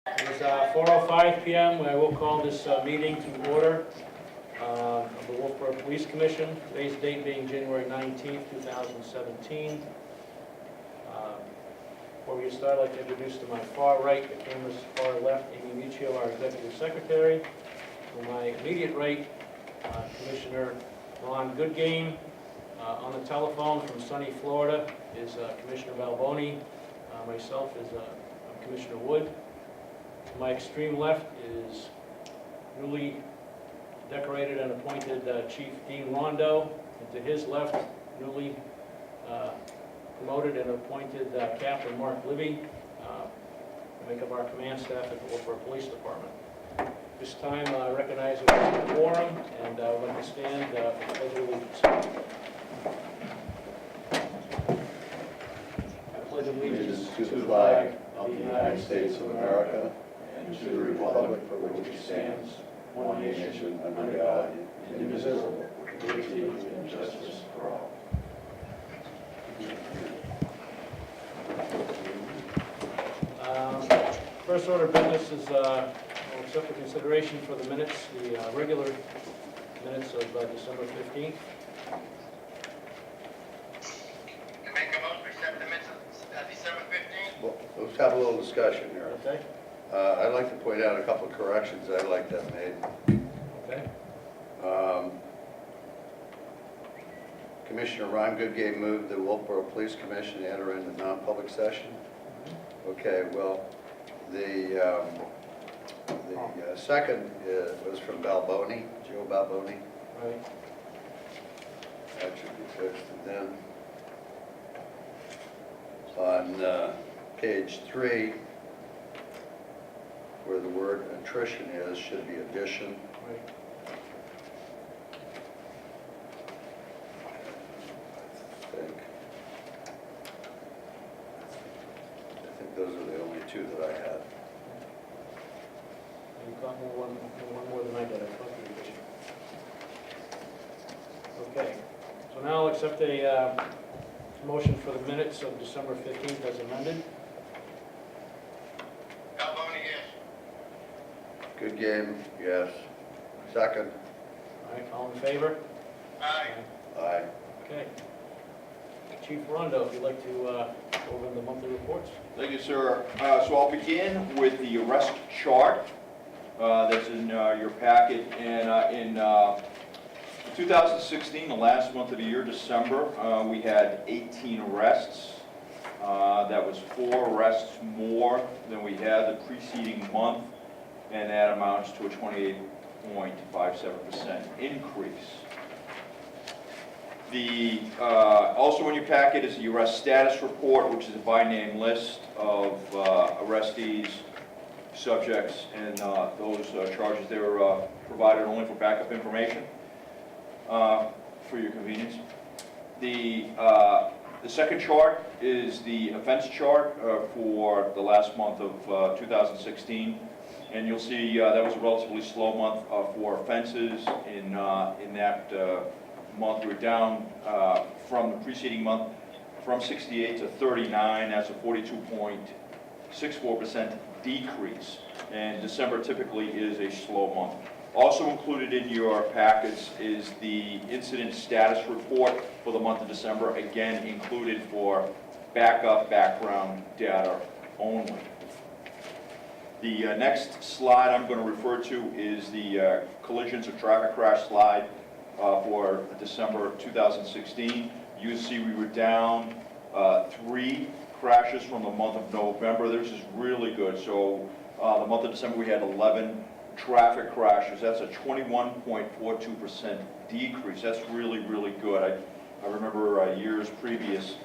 It is 4:05 p.m. I will call this meeting to order of the Wolfeboro Police Commission. Today's date being January 19th, 2017. Before we start, I'd like to introduce to my far right, the camera's far left, Amy Michio, our Executive Secretary. To my immediate right, Commissioner Ron Goodgame. On the telephone from sunny Florida is Commissioner Balboni. Myself is Commissioner Wood. To my extreme left is newly decorated and appointed Chief Dean Rondo, and to his left, newly promoted and appointed Captain Mark Libby, make up our command staff at the Wolfeboro Police Department. This time, I recognize it as a quorum, and I would like to stand for the Pledge of Allegiance. I pledge allegiance to the flag of the United States of America and to the republic for which it stands, one nation under God, indivisible, with liberty and justice for all. First order of business is we'll accept the consideration for the minutes, the regular minutes of December 15th. Make a motion to accept the minutes of December 15th. Well, let's have a little discussion here. Okay? I'd like to point out a couple of corrections I'd like to have made. Okay. Commissioner Ron Goodgame moved the Wolfeboro Police Commission to enter into non-public session. Okay, well, the second was from Balboni, Joe Balboni. Right. That should be fixed. And then on page 3, where the word attrition is, should be addition. Right. I think those are the only two that I had. You got one more than I did. I thought you did. Okay. So now I'll accept a motion for the minutes of December 15th as amended. Balboni, yes. Good game, yes. Second, All right, all in favor? Aye. aye. Okay. Chief Rondo, if you'd like to go over the monthly reports. Thank you, sir. So I'll begin with the arrest chart that's in your packet. And in 2016, the last month of the year, December, we had 18 arrests. That was 4 arrests more than we had the preceding month, and that amounts to a 28.57% increase. Also in your packet is the arrest status report, which is a by-name list of arrestees, subjects, and those charges. They were provided only for backup information for your convenience. The second chart is the offense chart for the last month of 2016, and you'll see that was a relatively slow month for offenses in that month. We're down from the preceding month from 68 to 39. That's a 42.64% decrease, and December typically is a slow month. Also included in your packets is the incident status report for the month of December, again included for backup background data only. The next slide I'm going to refer to is the collisions or traffic crash slide for December 2016. You see we were down 3 crashes from the month of November. This is really good. So the month of December we had 11 traffic crashes. That's a 21.42% decrease. That's really, really good. I remember years previous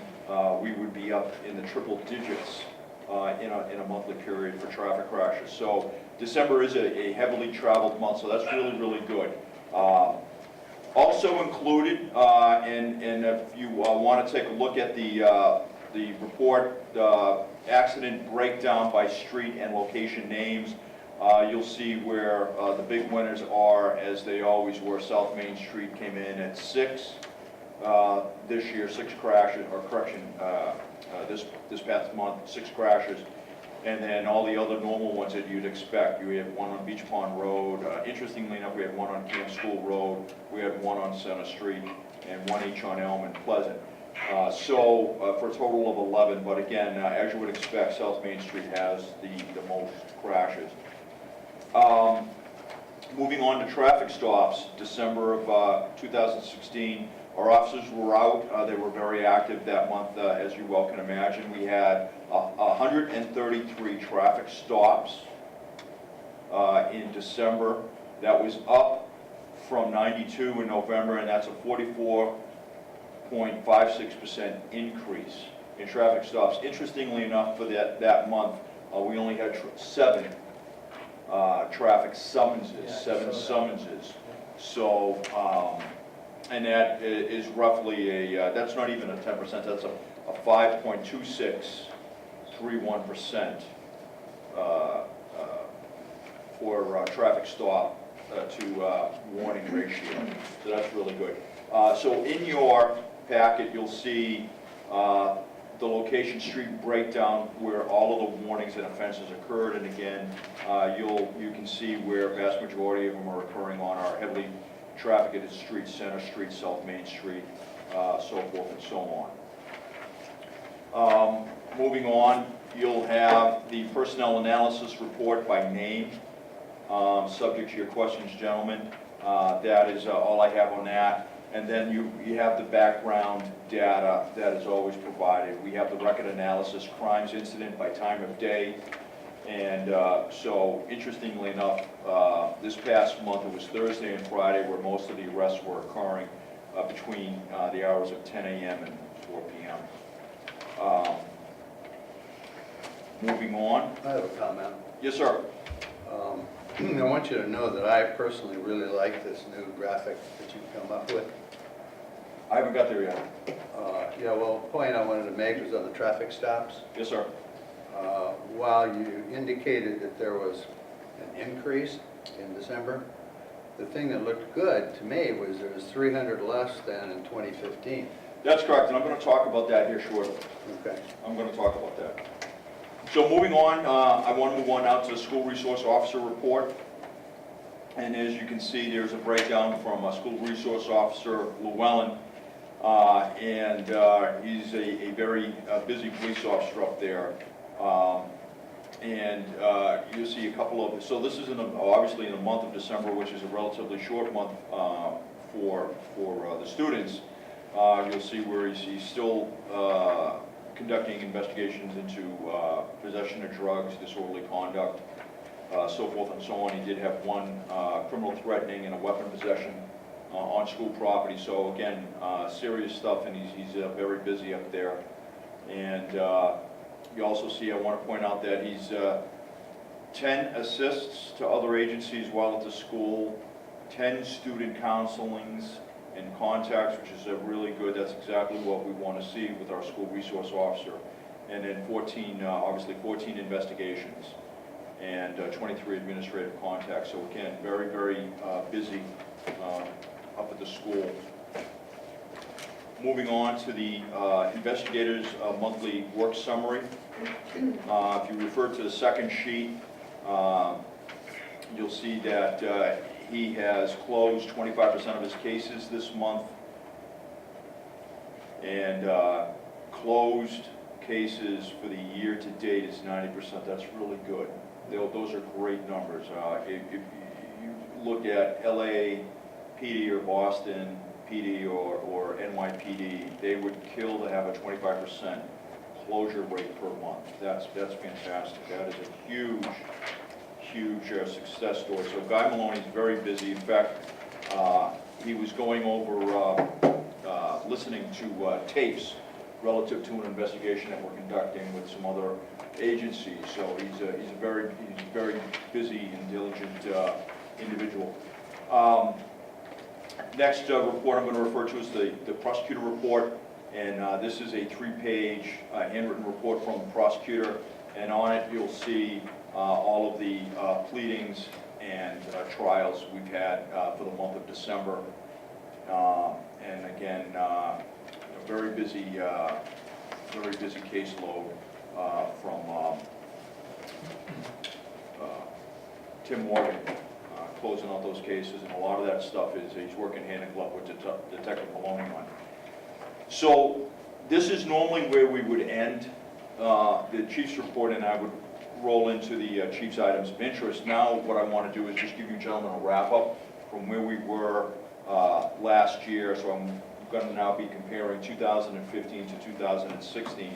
we would be up in the triple digits in a monthly period for traffic crashes. So December is a heavily traveled month, so that's really, really good. Also included, and if you want to take a look at the report, accident breakdown by street and location names, you'll see where the big winners are, as they always were. South Main Street came in at 6 this year, 6 crashes, or correction, this past month, 6 crashes. And then all the other normal ones that you'd expect. You had one on Beach Pond Road. Interestingly enough, we had one on Camp School Road. We had one on Center Street, and one each on Elm and Pleasant. For a total of 11, but again, as you would expect, South Main Street has the most crashes. Moving on to traffic stops, December of 2016, our officers were out. They were very active that month, as you well can imagine. We had 133 traffic stops in December. That was up from 92 in November, and that's a 44.56% increase in traffic stops. Interestingly enough, for that month, we only had 7 traffic summonses, 7 summonses. So, and that is roughly that's not even a 10%, that's a 5.2631% for traffic stop to warning ratio. So that's really good. So in your packet, you'll see the location street breakdown where all of the warnings and offenses occurred, and again, you can see where a vast majority of them are occurring on our heavily trafficked streets, Center Street, South Main Street, so forth and so on. Moving on, you'll have the personnel analysis report by name, subject to your questions, gentlemen. That is all I have on that. And then you have the background data that is always provided. We have the record analysis, crimes incident by time of day. And so, interestingly enough, this past month, it was Thursday and Friday where most of the arrests were occurring between the hours of 10 a.m. and 4 p.m. Moving on. I have a comment. Yes, sir. I want you to know that I personally really like this new graphic that you've come up with. I haven't got there yet. Yeah, well, the point I wanted to make was on the traffic stops. Yes, sir. While you indicated that there was an increase in December, the thing that looked good to me was there was 300 less than in 2015. That's correct, and I'm going to talk about that here shortly. Okay. I'm going to talk about that. So moving on, I want to move on now to the school resource officer report. And as you can see, there's a breakdown from School Resource Officer Llewellyn. He's a very busy police officer up there. You'll see a couple of, so this is obviously in the month of December, which is a relatively short month for the students. You'll see where he's still conducting investigations into possession of drugs, disorderly conduct, so forth and so on. He did have one criminal threatening and a weapon possession on school property. So again, serious stuff, and he's very busy up there. And you also see, I want to point out that he's 10 assists to other agencies while at the school, 10 student counselings and contacts, which is really good. That's exactly what we want to see with our school resource officer. And then 14, obviously 14 investigations and 23 administrative contacts. So again, very, very busy up at the school. Moving on to the investigators' monthly work summary. If you refer to the second sheet, you'll see that he has closed 25% of his cases this month, and closed cases for the year to date is 90%. That's really good. Those are great numbers. If you look at LA PD or Boston PD or NYPD, they would kill to have a 25% closure rate per month. That's fantastic. That is a huge success story. So Guy Maloney's very busy. In fact, he was going over listening to tapes relative to an investigation that we're conducting with some other agencies. So he's a very busy and diligent individual. Next report I'm going to refer to is the prosecutor report, and this is a 3-page handwritten report from the prosecutor, and on it you'll see all of the pleadings and trials we've had for the month of December. And again, a very busy caseload from Tim Morgan closing out those cases, and a lot of that stuff is he's working hand in glove with Detective Maloney on. So this is normally where we would end the chief's report, and I would roll into the chief's items of interest. Now what I want to do is just give you gentlemen a wrap-up from where we were last year. So I'm going to now be comparing 2015 to 2016.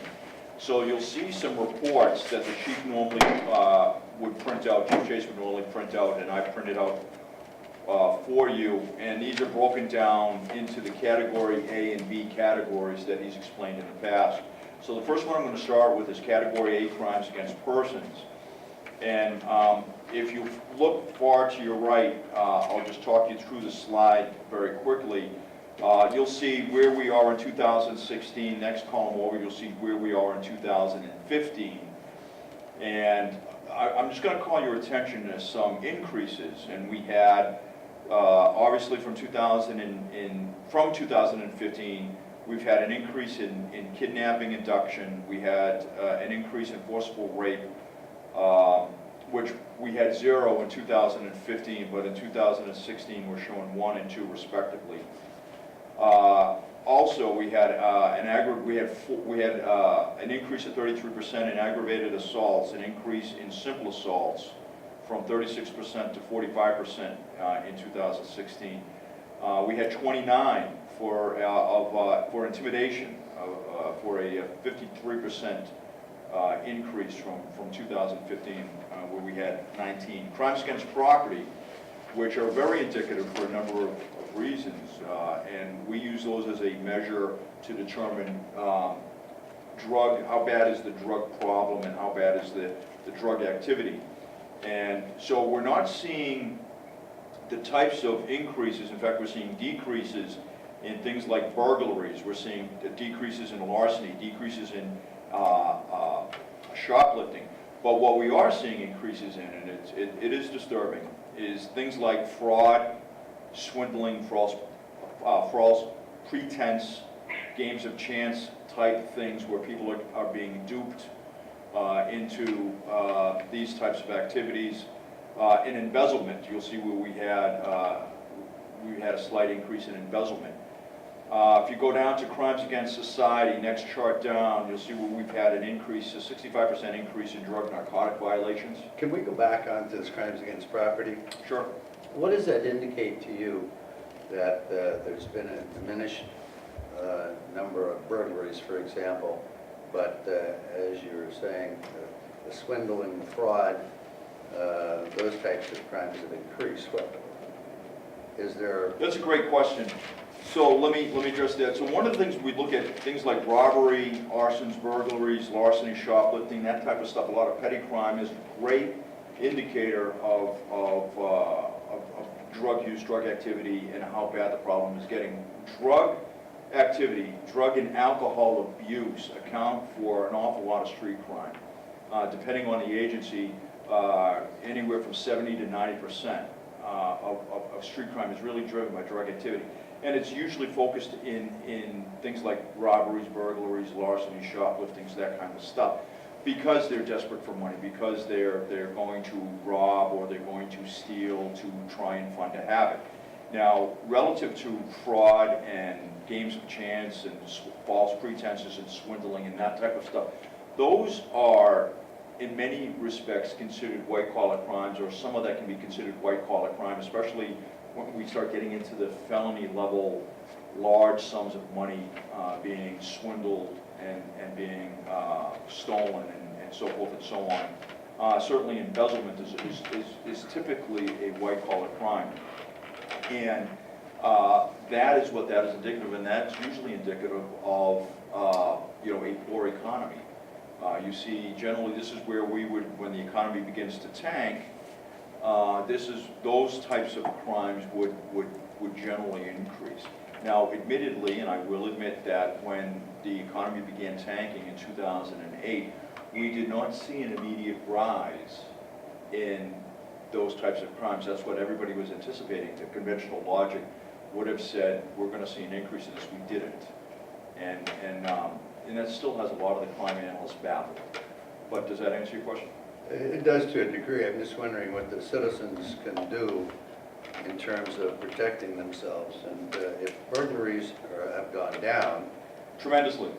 So you'll see some reports that the chief normally would print out, Chief Chase would normally print out, and I printed out for you. And these are broken down into the category A and B categories that he's explained in the past. So the first one I'm going to start with is category A, crimes against persons. And if you look far to your right, I'll just talk you through the slide very quickly. You'll see where we are in 2016. Next column over, you'll see where we are in 2015. And I'm just going to call your attention to some increases. And we had, obviously, from 2015, we've had an increase in kidnapping induction. We had an increase in forcible rape, which we had 0 in 2015, but in 2016 we're showing 1 and 2 respectively. Also, we had an increase of 33% in aggravated assaults, an increase in simple assaults from 36% to 45% in 2016. We had 29 for intimidation, for a 53% increase from 2015, where we had 19. Crimes against property, which are very indicative for a number of reasons, and we use those as a measure to determine how bad is the drug problem and how bad is the drug activity. And so we're not seeing the types of increases. In fact, we're seeing decreases in things like burglaries. We're seeing decreases in larceny, decreases in shoplifting. But what we are seeing increases in, and it is disturbing, is things like fraud, swindling, false pretense, games of chance type things where people are being duped into these types of activities. In embezzlement, you'll see where we had a slight increase in embezzlement. If you go down to crimes against society, next chart down, you'll see where we've had an increase, a 65% increase in drug narcotic violations. Can we go back onto this crimes against property? Sure. What does that indicate to you that there's been a diminished number of burglaries, for example, but as you were saying, the swindling, the fraud, those types of crimes have increased? What is there? That's a great question. So let me address that. So one of the things we look at, things like robbery, arsons, burglaries, larceny, shoplifting, that type of stuff, a lot of petty crime is a great indicator of drug use, drug activity, and how bad the problem is getting. Drug activity, drug and alcohol abuse account for an awful lot of street crime. Depending on the agency, anywhere from 70 to 90% of street crime is really driven by drug activity. And it's usually focused in things like robberies, burglaries, larceny, shopliftings, that kind of stuff, because they're desperate for money, because they're going to rob or they're going to steal to try and fund a habit. Now, relative to fraud and games of chance and false pretenses and swindling and that type of stuff, those are, in many respects, considered white-collar crimes, or some of that can be considered white-collar crime, especially when we start getting into the felony level, large sums of money being swindled and being stolen and so forth and so on. Certainly embezzlement is typically a white-collar crime. And that is what that is indicative of, and that's usually indicative of a poor economy. You see, generally, this is where we would, when the economy begins to tank, those types of crimes would generally increase. Now, admittedly, and I will admit that when the economy began tanking in 2008, we did not see an immediate rise in those types of crimes. That's what everybody was anticipating. The conventional logic would have said, we're going to see an increase in this. We didn't. And that still has a lot of the crime analysts baffled. But does that answer your question? It does to a degree. I'm just wondering what the citizens can do in terms of protecting themselves. And if burglaries have gone down, Tremendously.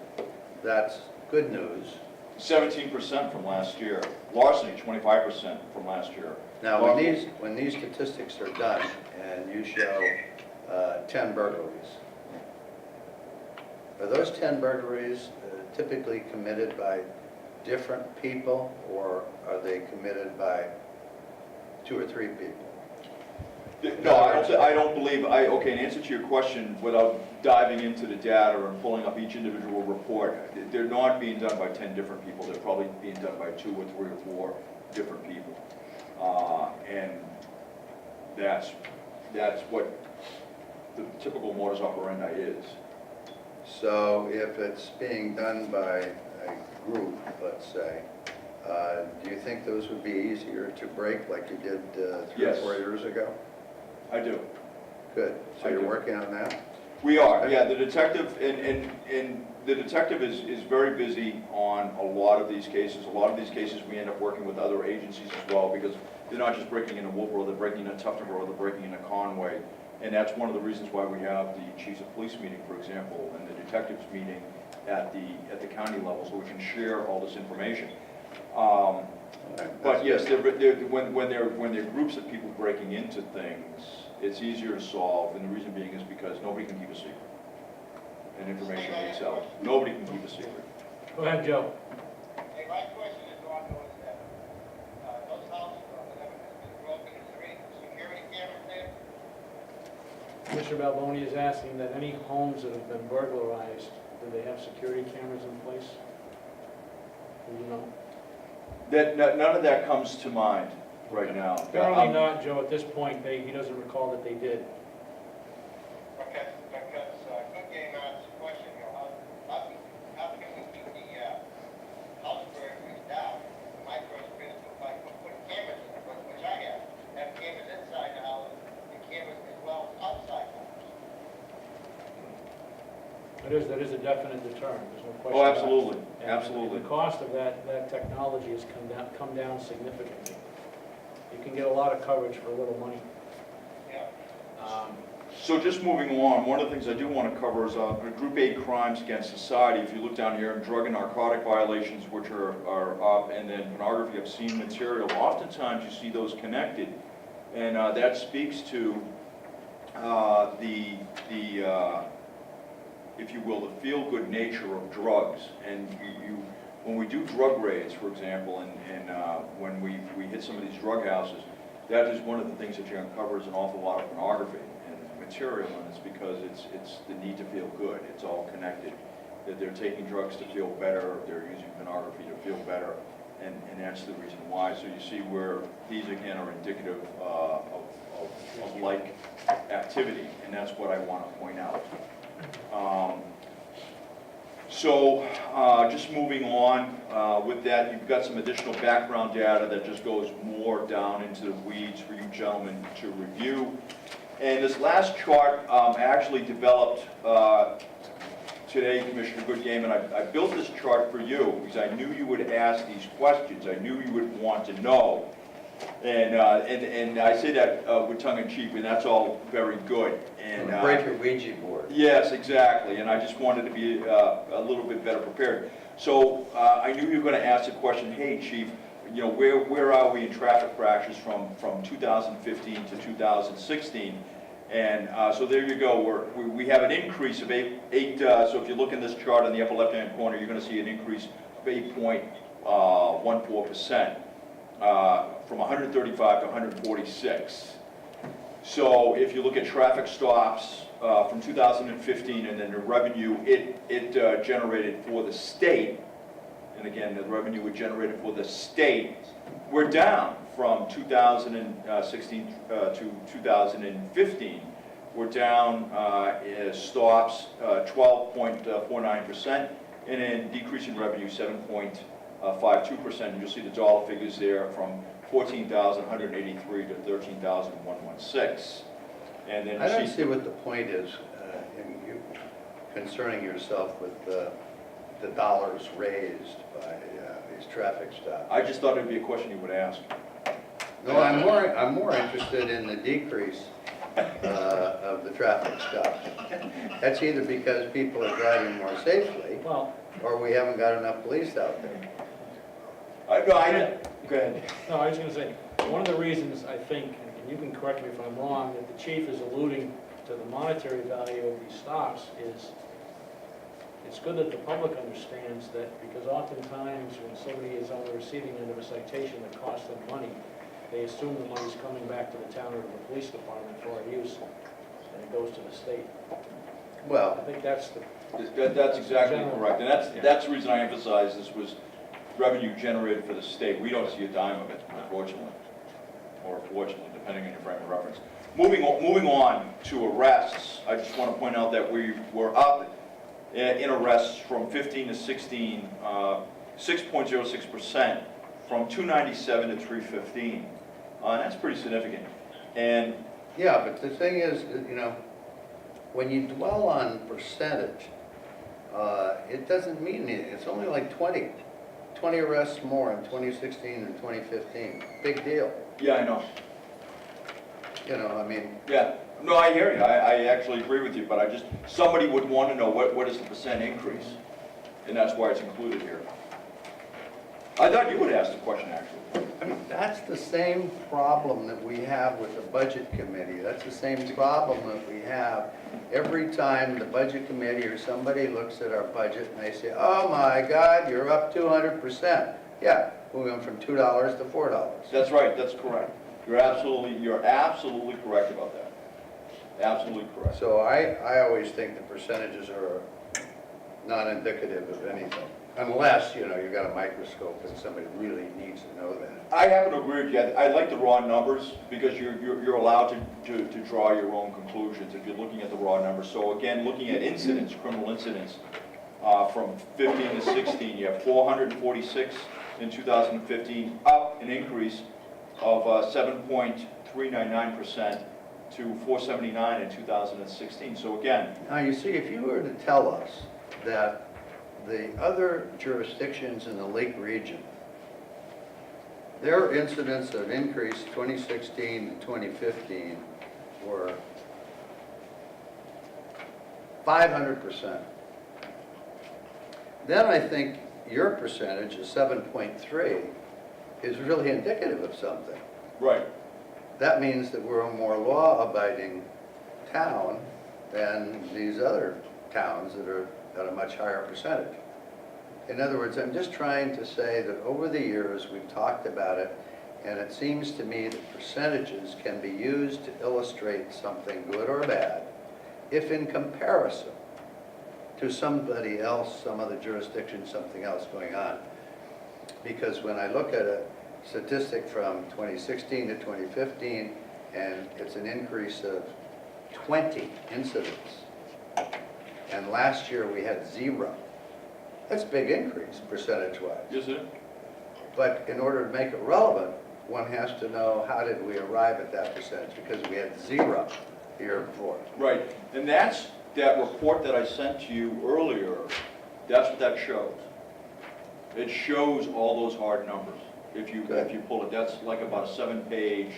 that's good news. 17% from last year. Larceny, 25% from last year. Now, when these statistics are done and you show 10 burglaries, are those 10 burglaries typically committed by different people, or are they committed by 2 or 3 people? No, I don't believe, okay, in answer to your question, without diving into the data and pulling up each individual report, they're not being done by 10 different people. They're probably being done by 2 or 3 or 4 different people. And that's what the typical modus operandi is. So if it's being done by a group, let's say, do you think those would be easier to break like you did 3 Yes. or 4 years ago? I do. Good. So I you're do. working on that? We are, yeah, the detective, and the detective is very busy on a lot of these cases. A lot of these cases, we end up working with other agencies as well, because they're not just breaking into Wolfeboro, they're breaking into Tuftonboro, they're breaking into Conway. And that's one of the reasons why we have the chiefs of police meeting, for example, and the detectives meeting at the county level, so we can share all this information. But yes, when there are groups of people breaking into things, it's easier to solve, and the reason being is because nobody can keep a secret. And information leaks out. Nobody can keep a secret. Go ahead, Joe. Hey, my question is on those, those houses that have been broken, is there any security cameras there? Commissioner Balboni is asking that any homes that have been burglarized, do they have security cameras in place? Do you know? None of that comes to mind right now. Apparently not, Joe, at this point, he doesn't recall that they did. Because, good game asked the question, you know, how can we keep the, house burglaries down? My first principle, like, put cameras in, which I have cameras inside the house, and cameras as well as outside the house. That is a definite deterrent, there's no question. Oh, about it. absolutely, And absolutely. the cost of that technology has come down significantly. You can get a lot of coverage for a little money. Yeah. So just moving on, one of the things I do want to cover is Group A crimes against society. If you look down here, drug and narcotic violations, which are up, and then pornography, obscene material. Oftentimes you see those connected, and that speaks to if you will, the feel-good nature of drugs. And when we do drug raids, for example, and when we hit some of these drug houses, that is one of the things that you uncover is an awful lot of pornography and material, and it's because it's the need to feel good. It's all connected. That they're taking drugs to feel better, they're using pornography to feel better, and that's the reason why. So you see where these again are indicative of like activity, and that's what I want to point out. Just moving on with that, you've got some additional background data that just goes more down into the weeds for you gentlemen to review. And this last chart I actually developed today, Commissioner Goodgame, and I built this chart for you because I knew you would ask these questions. I knew you would want to know. And I say that with tongue in cheek, and that's all very good. And Break your Ouija board. yes, exactly. And I just wanted to be a little bit better prepared. So I knew you were going to ask the question, hey, Chief, you know, where are we in traffic crashes from 2015 to 2016? And so there you go. We have an increase of eight. So if you look in this chart in the upper left-hand corner, you're going to see an increase of 8.14%. From 135 to 146. So if you look at traffic stops from 2015 and then the revenue it generated for the state, and again the revenue it generated for the state, we're down from 2016 to 2015. We're down stops 12.49%, and then decrease in revenue 7.52%. And you'll see the dollar figures there from 14,183 to 13,116. And then I don't you see what the point is in you concerning yourself with the dollars raised by these traffic stops. I just thought it'd be a question you would ask. No, I'm more interested in the decrease of the traffic stops. That's either because people are driving more safely, Well, or we haven't got enough police out there. Go ahead. no, I was gonna say, one of the reasons I think, and you can correct me if I'm wrong, that the chief is alluding to the monetary value of these stops is, it's good that the public understands that, because oftentimes when somebody is on the receiving end of a citation that costs them money, they assume the money's coming back to the town or the police department for our use, and it goes to the state. I Well, think that's the, That's exactly correct, and that's the reason I emphasize this was revenue generated for the state. We don't see a dime of it, unfortunately, or fortunately, depending on your frame of reference. Moving on to arrests, I just want to point out that we were up in arrests from 15 to 16, 6.06%, from 297 to 315. That's pretty significant. And yeah, but the thing is, you know, when you dwell on percentage, it doesn't mean anything. It's only like 20 arrests more in 2016 than 2015. Big deal. yeah, I know. You know, I mean, Yeah, no, I hear you. I actually agree with you, but I just, somebody would want to know what is the percent increase, and that's why it's included here. I thought you would ask the question, actually. I mean, that's the same problem that we have with the budget committee. That's the same problem that we have every time the budget committee or somebody looks at our budget and they say, oh my God, you're up 200%. Yeah, we went from $2 to $4. That's right, that's correct. You're absolutely correct about that. Absolutely correct. So I always think the percentages are not indicative of anything. Unless, you know, you've got a microscope and somebody really needs to know that. I happen to agree with you. I like the raw numbers because you're allowed to draw your own conclusions if you're looking at the raw numbers. So again, looking at incidents, criminal incidents, from 15 to 16, you have 446 in 2015, up an increase of 7.399% to 479 in 2016. So again, Now, you see, if you were to tell us that the other jurisdictions in the Lake region, their incidents of increase 2016 to 2015 were 500%. Then I think your percentage of 7.3 is really indicative of something. right. That means that we're a more law-abiding town than these other towns that are at a much higher percentage. In other words, I'm just trying to say that over the years, we've talked about it, and it seems to me that percentages can be used to illustrate something good or bad, if in comparison to somebody else, some other jurisdiction, something else going on. Because when I look at a statistic from 2016 to 2015, and it's an increase of 20 incidents, and last year we had 0. That's a big increase, percentage-wise. Is it? But in order to make it relevant, one has to know how did we arrive at that percentage, because we had 0 the year before. Right. And that's that report that I sent to you earlier. That's what that shows. It shows all those hard numbers. If you pull it, that's like about a 7-page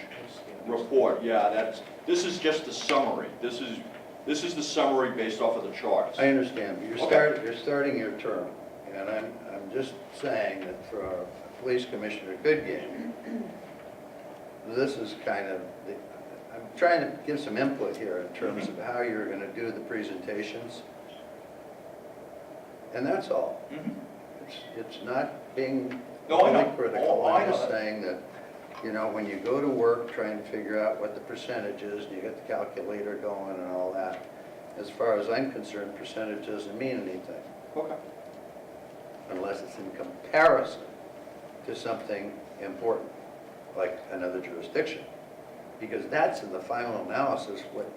report. Yeah, this is just the summary. This is the summary based off of the charts. I understand, but you're starting your term, and I'm just saying that for our police commissioner, Goodgame, this is kind of, I'm trying to give some input here in terms of how you're going to do the presentations, and that's all. It's not being No, I know. critical. Oh, I I'm know just that. saying that, you know, when you go to work trying to figure out what the percentage is, and you get the calculator going and all that, as far as I'm concerned, percentage doesn't mean anything Okay. unless it's in comparison to something important, like another jurisdiction. Because that's in the final analysis what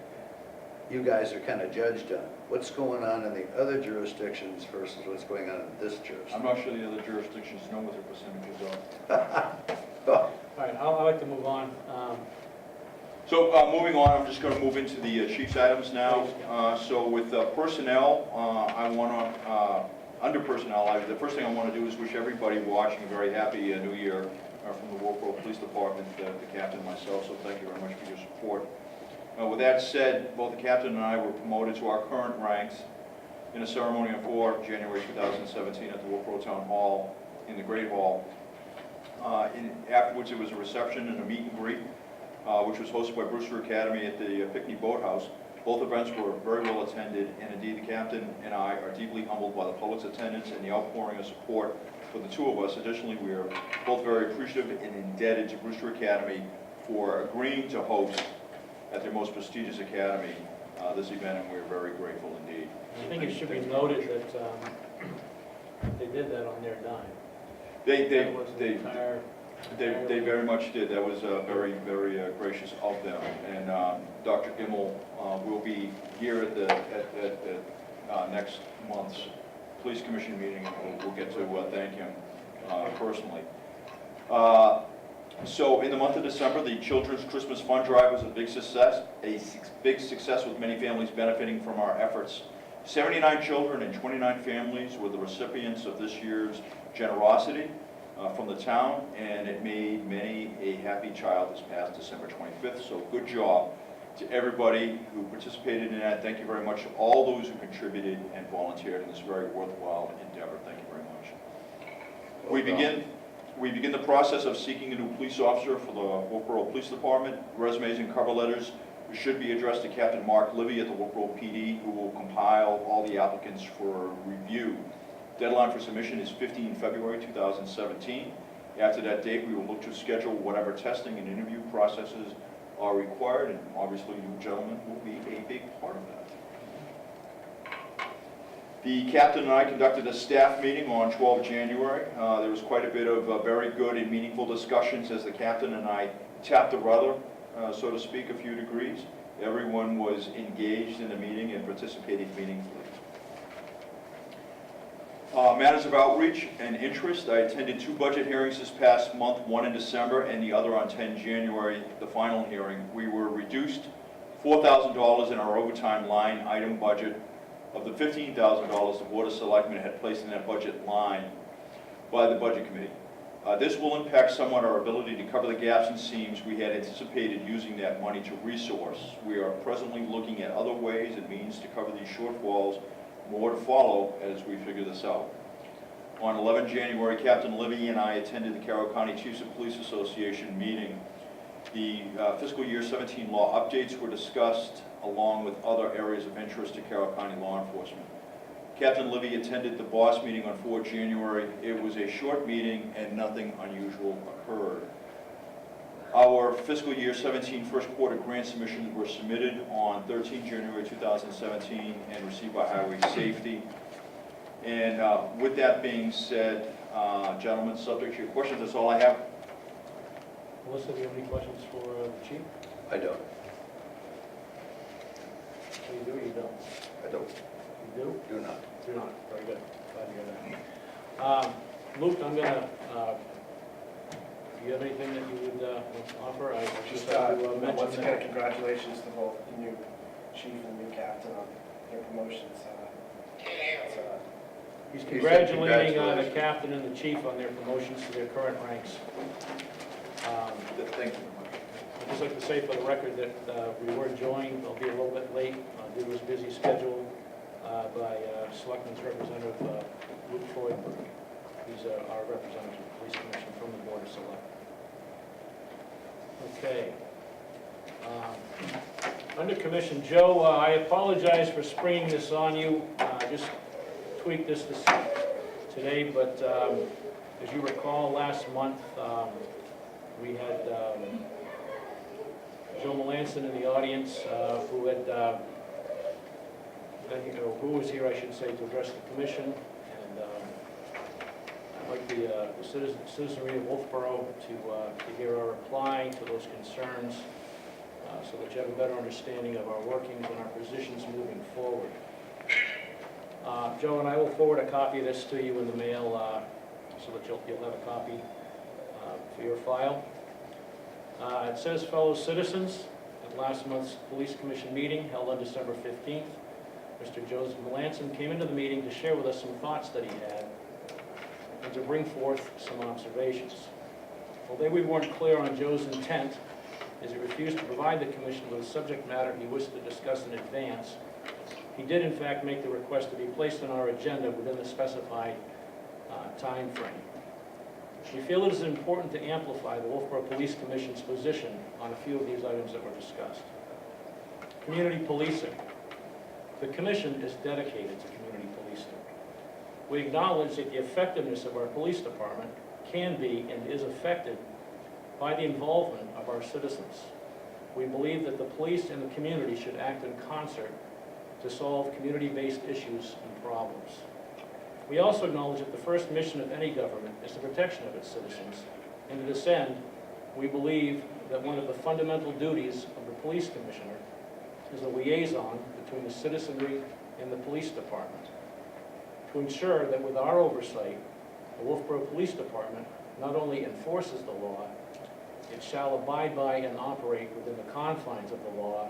you guys are kind of judged on. What's going on in the other jurisdictions versus what's going on in this I'm jurisdiction. not sure the other jurisdictions know what their percentages are. Oh, all right, I'd like to move on. So moving on, I'm just going to move into the chief's items now. So with personnel, I want to under personnel, the first thing I want to do is wish everybody watching a very happy New Year from the Wolfeboro Police Department, the captain and myself, so thank you very much for your support. With that said, both the captain and I were promoted to our current ranks in a ceremony on January 2017 at the Wolfeboro Town Hall, in the Great Hall. Afterwards, there was a reception and a meet and greet, which was hosted by Brewster Academy at the Pinckney Boathouse. Both events were very well attended, and indeed the captain and I are deeply humbled by the public's attendance and the outpouring of support for the two of us. Additionally, we are both very appreciative and indebted to Brewster Academy for agreeing to host at their most prestigious academy this event, and we're very grateful indeed. I think it should be noted that they did that on their dime. They Entire very much did. That was very, very gracious of them. And Dr. Gimmel will be here at the next month's Police Commission meeting, and we'll get to thank him personally. So in the month of December, the Children's Christmas Fund Drive was a big success with many families benefiting from our efforts. 79 children and 29 families were the recipients of this year's generosity from the town, and it made many a happy child this past December 25th. So good job to everybody who participated in that. Thank you very much to all those who contributed and volunteered in this very worthwhile endeavor. Thank you very much. We begin the process of seeking a new police officer for the Wolfeboro Police Department. Resumes and cover letters should be addressed to Captain Mark Livy at the Wolfeboro PD, who will compile all the applicants for review. Deadline for submission is 15 February 2017. After that date, we will look to schedule whatever testing and interview processes are required, and obviously you gentlemen will be a big part of that. The captain and I conducted a staff meeting on 12 January. There was quite a bit of very good and meaningful discussions as the captain and I tapped the rudder, so to speak, a few degrees. Everyone was engaged in the meeting and participated meaningfully. Matters of outreach and interest. I attended 2 budget hearings this past month, one in December and the other on 10 January, the final hearing. We were reduced $4,000 in our overtime line item budget of the $15,000 the Board of Selectmen had placed in that budget line by the Budget Committee. This will impact somewhat our ability to cover the gaps and seams we had anticipated using that money to resource. We are presently looking at other ways and means to cover these shortfalls. More to follow as we figure this out. On 11 January, Captain Livy and I attended the Carroll County Chiefs of Police Association meeting. The fiscal year 17 law updates were discussed along with other areas of interest to Carroll County law enforcement. Captain Livy attended the boss meeting on 4 January. It was a short meeting and nothing unusual occurred. Our fiscal year 17 first quarter grant submissions were submitted on 13 January 2017 and received by Highway Safety. And with that being said, gentlemen, subject to your questions, that's all I have. Melissa, do you have any questions for the chief? I don't. So you do or you don't? I don't. You do? Do not. Do not. Very good. Glad to hear that. Luke, I'm gonna, do you have anything that you would offer? I Just have to once mention again, that. congratulations to both the new chief and the new captain on their promotions. He's He said congratulating the congratulations. captain and the chief on their promotions to their current ranks. Thank you very much. I'd just like to say for the record that we were joined, I'll be a little bit late due to his busy schedule, by Selectmen's representative Luke Wolfeboro. He's our representative to the Police Commission from the Board of Selectmen. Okay. Under Commission, Joe, I apologize for springing this on you. Just tweaked this today, but as you recall, last month we had Joe Melanson in the audience who had who was here, I should say, to address the commission, and I'd like the citizenry of Wolfeboro to hear our reply to those concerns, so that you have a better understanding of our workings and our positions moving forward. Joe and I will forward a copy of this to you in the mail, so that you'll have a copy for your file. It says, fellow citizens, at last month's Police Commission meeting held on December 15th, Mr. Joseph Melanson, came into the meeting to share with us some thoughts that he had and to bring forth some observations. Although we weren't clear on Joe's intent, as he refused to provide the commission with the subject matter he wished to discuss in advance, he did in fact make the request to be placed on our agenda within the specified time frame. We feel it is important to amplify the Wolfeboro Police Commission's position on a few of these items that were discussed. Community policing. The commission is dedicated to community policing. We acknowledge that the effectiveness of our police department can be and is affected by the involvement of our citizens. We believe that the police and the community should act in concert to solve community-based issues and problems. We also acknowledge that the first mission of any government is the protection of its citizens. And to this end, we believe that one of the fundamental duties of the police commissioner is a liaison between the citizenry and the police department to ensure that with our oversight, the Wolfeboro Police Department not only enforces the law, it shall abide by and operate within the confines of the law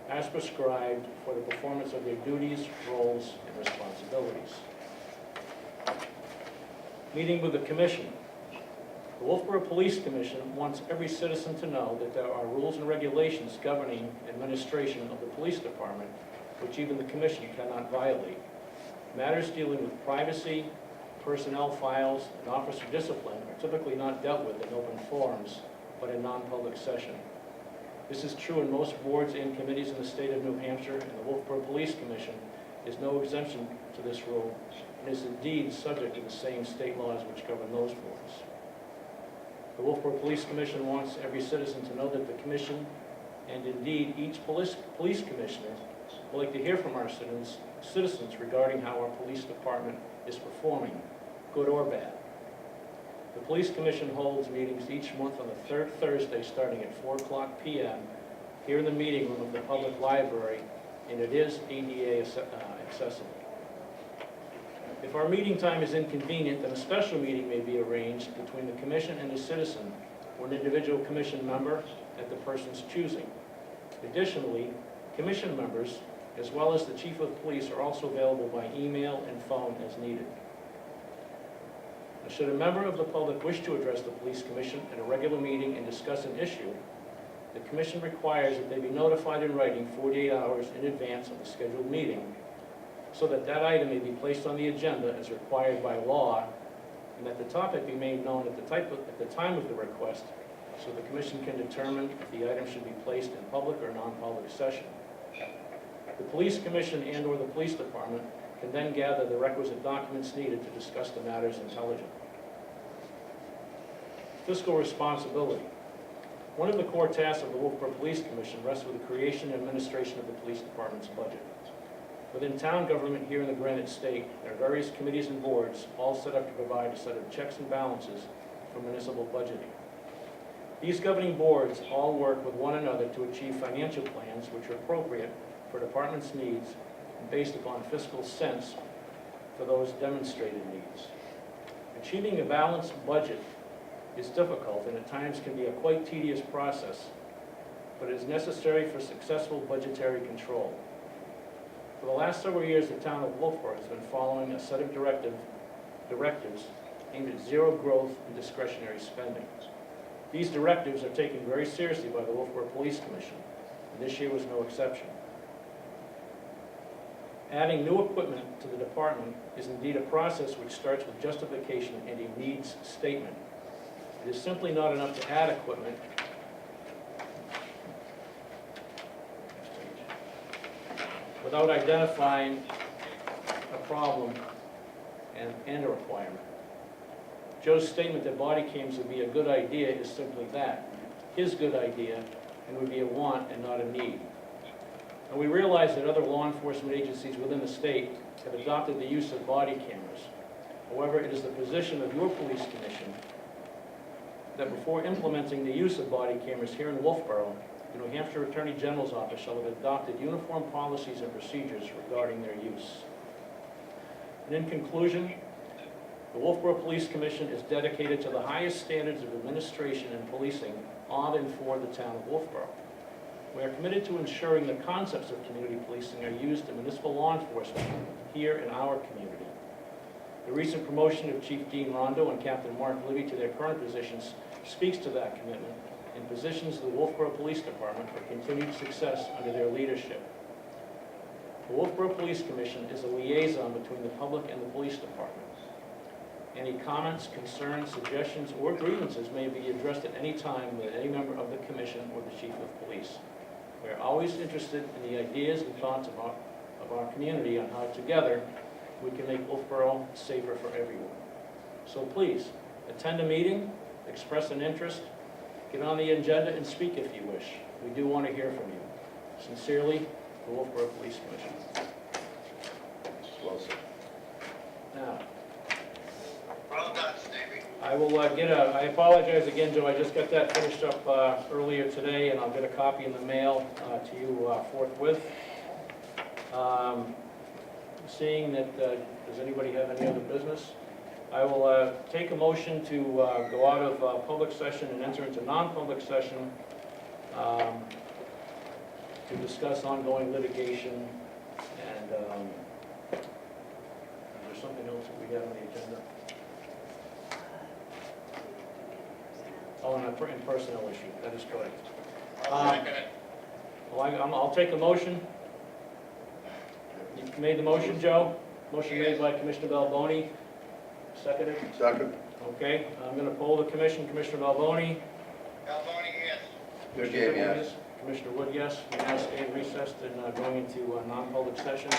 as prescribed for the performance of their duties, roles, and responsibilities. Meeting with the Commission. The Wolfeboro Police Commission wants every citizen to know that there are rules and regulations governing administration of the police department, which even the Commission cannot violate. Matters dealing with privacy, personnel files, and officer discipline are typically not dealt with in open forums, but in non-public session. This is true in most boards and committees in the state of New Hampshire, and the Wolfeboro Police Commission is no exemption to this rule, and is indeed subject to the same state laws which govern those boards. The Wolfeboro Police Commission wants every citizen to know that the Commission, and indeed each police commissioner, would like to hear from our citizens regarding how our police department is performing, good or bad. The Police Commission holds meetings each month on the third Thursday starting at 4:00 p.m. here in the meeting room of the public library, and it is ADA accessible. If our meeting time is inconvenient, then a special meeting may be arranged between the commission and a citizen or an individual commission member at the person's choosing. Additionally, commission members, as well as the chief of police, are also available by email and phone as needed. Now, should a member of the public wish to address the police commission at a regular meeting and discuss an issue, the commission requires that they be notified in writing 48 hours in advance of the scheduled meeting, so that that item may be placed on the agenda as required by law, and that the topic be made known at the time of the request, so the commission can determine if the item should be placed in public or non-public session. The police commission and/or the police department can then gather the requisite documents needed to discuss the matters intelligently. Fiscal responsibility. One of the core tasks of the Wolfeboro Police Commission rests with the creation and administration of the police department's budget. Within town government here in the Granite State, there are various committees and boards, all set up to provide a set of checks and balances for municipal budgeting. These governing boards all work with one another to achieve financial plans which are appropriate for department's needs and based upon fiscal sense for those demonstrated needs. Achieving a balanced budget is difficult and at times can be a quite tedious process, but it is necessary for successful budgetary control. For the last several years, the town of Wolfeboro has been following a set of directives aimed at zero growth and discretionary spending. These directives are taken very seriously by the Wolfeboro Police Commission, and this year was no exception. Adding new equipment to the department is indeed a process which starts with justification and a needs statement. It is simply not enough to add equipment without identifying a problem and a requirement. Joe's statement that body cams would be a good idea is simply that, his good idea, and would be a want and not a need. And we realize that other law enforcement agencies within the state have adopted the use of body cameras. However, it is the position of your police commission that before implementing the use of body cameras here in Wolfeboro, the New Hampshire Attorney General's office shall have adopted uniform policies and procedures regarding their use. And in conclusion, the Wolfeboro Police Commission is dedicated to the highest standards of administration and policing of and for the town of Wolfeboro. We are committed to ensuring the concepts of community policing are used in municipal law enforcement here in our community. The recent promotion of Chief Dean Rondo and Captain Mark Libby to their current positions speaks to that commitment and positions the Wolfeboro Police Department for continued success under their leadership. The Wolfeboro Police Commission is a liaison between the public and the police department. Any comments, concerns, suggestions, or grievances may be addressed at any time with any member of the commission or the chief of police. We are always interested in the ideas and thoughts of our community on how together we can make Wolfeboro safer for everyone. So please, attend a meeting, express an interest, get on the agenda and speak if you wish. We do want to hear from you. Sincerely, the Wolfeboro Police Commission. Well said. Now, Well done, Stevie. I will I apologize again, Joe, I just got that finished up earlier today, and I'll get a copy in the mail to you forthwith. Seeing that, does anybody have any other business? I will take a motion to go out of public session and enter into non-public session to discuss ongoing litigation, and is there something else that we have on the agenda? Oh, and in personnel issue, that is correct. I'll second it. Well, I'll take a motion. You made the motion, Joe? Motion made by Commissioner Balboni, seconded? Second. Okay, I'm going to poll the commission. Commissioner Balboni? Galvani, yes. Good game, yes. Commissioner Wood, yes. We now stay recessed and going into non-public session.